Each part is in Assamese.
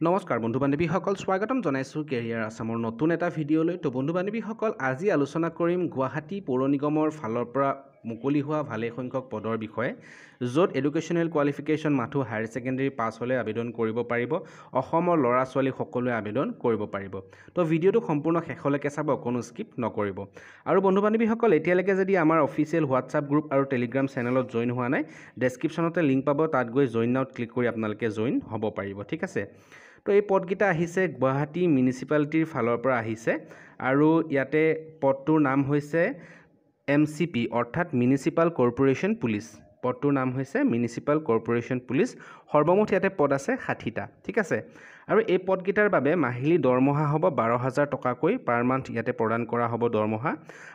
নমস্কাৰ বন্ধু বান্ধৱীসকল, স্বাগতম জনাইছোঁ কেৰিয়াৰ আছামৰ নতুন এটা ভিডিঅ'লৈ। তো বন্ধু বান্ধৱীসকল, আজি আলোচনা কৰিম গুৱাহাটী পৌৰ নিগমৰ ফালৰ পৰা মুকলি হোৱা ভালেসংখ্যক পদৰ বিষয়ে, য'ত এডুকেশ্যনেল কোৱালিফিকেশ্যন মাথো হায়াৰ ছেকেণ্ডেৰী পাছ হ'লে আবেদন কৰিব পাৰিব। অসমৰ ল'ৰা ছোৱালী সকলোৱে আবেদন কৰিব পাৰিব। তো ভিডিঅ'টো সম্পূৰ্ণ শেষলৈকে চাব, কোনো স্কিপ নকৰিব। আৰু বন্ধু বান্ধৱীসকল, এতিয়ালৈকে যদি আমাৰ অফিচিয়েল হোৱাটছআপ গ্ৰুপ আৰু টেলিগ্ৰাম চেনেলত জইন হোৱা নাই, ডেছক্ৰিপশ্যনতে লিংক পাব, তাত গৈ জইন নাওত ক্লিক কৰি আপোনালোকে জইন হ'ব পাৰিব। ঠিক আছে। তো এই পদকেইটা আহিছে গুৱাহাটী মিউনিচিপালিটিৰ ফালৰ পৰা আহিছে, আৰু ইয়াতে পদটোৰ নাম হৈছে MCP অৰ্থাৎ মিউনিচিপাল কৰ্পোৰেশ্যন পুলিচ। পদটোৰ নাম হৈছে মিউনিচিপাল কৰ্পোৰেশ্যন পুলিচ। সৰ্বমুঠ ইয়াতে পদ আছে 60টা। ঠিক আছে। আৰু এই পদকেইটাৰ বাবে মাহিলী দৰমহা হ'ব 12,000 টকাকৈ পাৰ মান্থ ইয়াতে প্ৰদান কৰা হ'ব দৰমহা।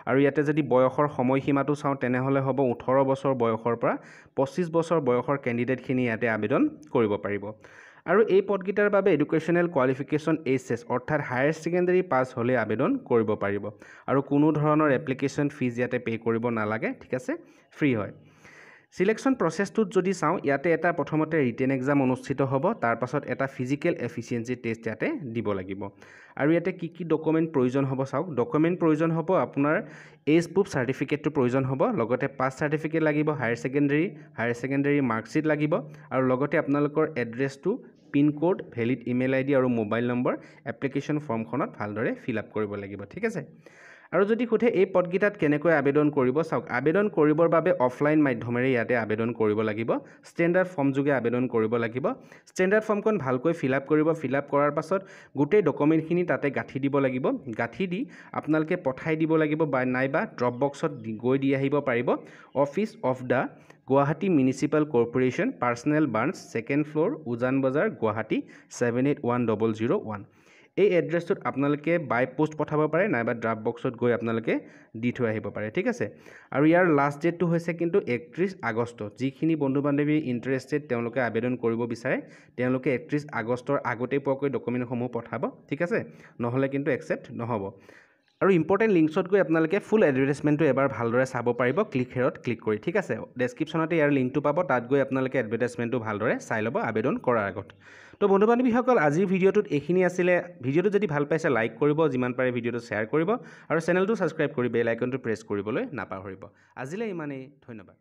আৰু ইয়াতে যদি বয়সৰ সময়সীমাটো চাওঁ, তেনেহ'লে হ'ব 18 বছৰ বয়সৰ পৰা 25 বছৰ বয়সৰ কেণ্ডিডেটখিনি ইয়াতে আবেদন কৰিব পাৰিব। আৰু এই পদকেইটাৰ বাবে এডুকেশ্যনেল কোৱালিফিকেশ্যন HS অৰ্থাৎ হায়াৰ ছেকেণ্ডেৰী পাছ হ'লে আবেদন কৰিব পাৰিব। আৰু কোনো ধৰণৰ এপ্লিকেশ্যন ফিজ ইয়াতে পে' কৰিব নালাগে। ঠিক আছে, ফ্ৰী হয়। চিলেকশ্যন প্ৰচেছটোত যদি চাওঁ, ইয়াতে এটা প্ৰথমতে ৰিটেন এক্সাম অনুষ্ঠিত হ'ব, তাৰ পাছত এটা ফিজিকেল এফিচিয়েঞ্চি টেষ্ট ইয়াতে দিব লাগিব। আৰু ইয়াতে কি কি ডকুমেণ্ট প্ৰয়োজন হ'ব চাওক। ডকুমেণ্ট প্ৰয়োজন হ'ব আপোনাৰ এজ প্ৰুফ চাৰ্টিফিকেটটো প্ৰয়োজন হ'ব, লগতে পাছ চাৰ্টিফিকেট লাগিব, হায়াৰ ছেকেণ্ডেৰী মাৰ্কশ্বিট লাগিব, আৰু লগতে আপোনালোকৰ এড্ৰেছটো, পিনক'ড, ভেলিড ইমেইল ID আৰু মোবাইল নম্বৰ এপ্লিকেশ্যন ফৰ্মখনত ভালদৰে ফিল আপ কৰিব লাগিব। ঠিক আছে। আৰু যদি সোধে এই পদকেইটাত কেনেকৈ আবেদন কৰিব, চাওক, আবেদন কৰিবৰ বাবে অফলাইন মাধ্যমেৰে ইয়াতে আবেদন কৰিব লাগিব। ষ্টেণ্ডাৰ্ড ফৰ্ম যোগে আবেদন কৰিব লাগিব। ষ্টেণ্ডাৰ্ড ফৰ্মখন ভালকৈ ফিল আপ কৰিব। ফিল আপ কৰাৰ পাছত গোটেই ডকুমেণ্টখিনি তাতে গাঁঠি দিব লাগিব। গাঁঠি দি আপোনালোকে পঠাই দিব লাগিব, বা নাইবা ড্ৰপ বক্সত গৈ দি আহিব পাৰিব। Office of the Guwahati municipal corporation, personal branch, 2nd floor, উজান বজাৰ, গুৱাহাটী 781001। এই এড্ৰেছটোত আপোনালোকে বাই পোষ্ট পঠাব পাৰে, নাইবা ড্ৰপ বক্সত গৈ আপোনালোকে দি থৈ আহিব পাৰে। ঠিক আছে। আৰু ইয়াৰ লাষ্ট ডেটটো হৈছে কিন্তু 31 আগষ্ট। যিখিনি বন্ধু বান্ধৱী ইণ্টাৰেষ্টেড, তেওঁলোকে আবেদন কৰিব বিচাৰে, তেওঁলোকে 31 আগষ্টৰ আগতেই পোৱাকৈ ডকুমেণ্টসমূহ পঠাব। ঠিক আছে, নহ'লে কিন্তু একচেপ্ট নহ'ব। আৰু ইম্পৰ্টেণ্ট লিংকছত গৈ আপোনালোকে ফুল এডভাৰটাইজমেণ্টটো এবাৰ ভালদৰে চাব পাৰিব, ক্লিক হেৰত ক্লিক কৰি। ঠিক আছে। ডেছক্ৰিপশ্যনতে ইয়াৰ লিংকটো পাব, তাত গৈ আপোনালোকে এডভাৰটাইজমেণ্টটো ভালদৰে চাই ল'ব আবেদন কৰাৰ আগত। তো বন্ধু বান্ধৱীসকল, আজিৰ ভিডিঅ'টোত এইখিনি আছিলে। ভিডিঅ'টো যদি ভাল পাইছে লাইক কৰিব, যিমান পাৰে ভিডিঅ'টো শ্বেয়াৰ কৰিব, আৰু চেনেলটো ছাবস্ক্ৰাইব কৰি বেল আইকনটো প্ৰেছ কৰিবলৈ নাপাহৰিব। আজিলৈ ইমানেই, ধন্যবাদ।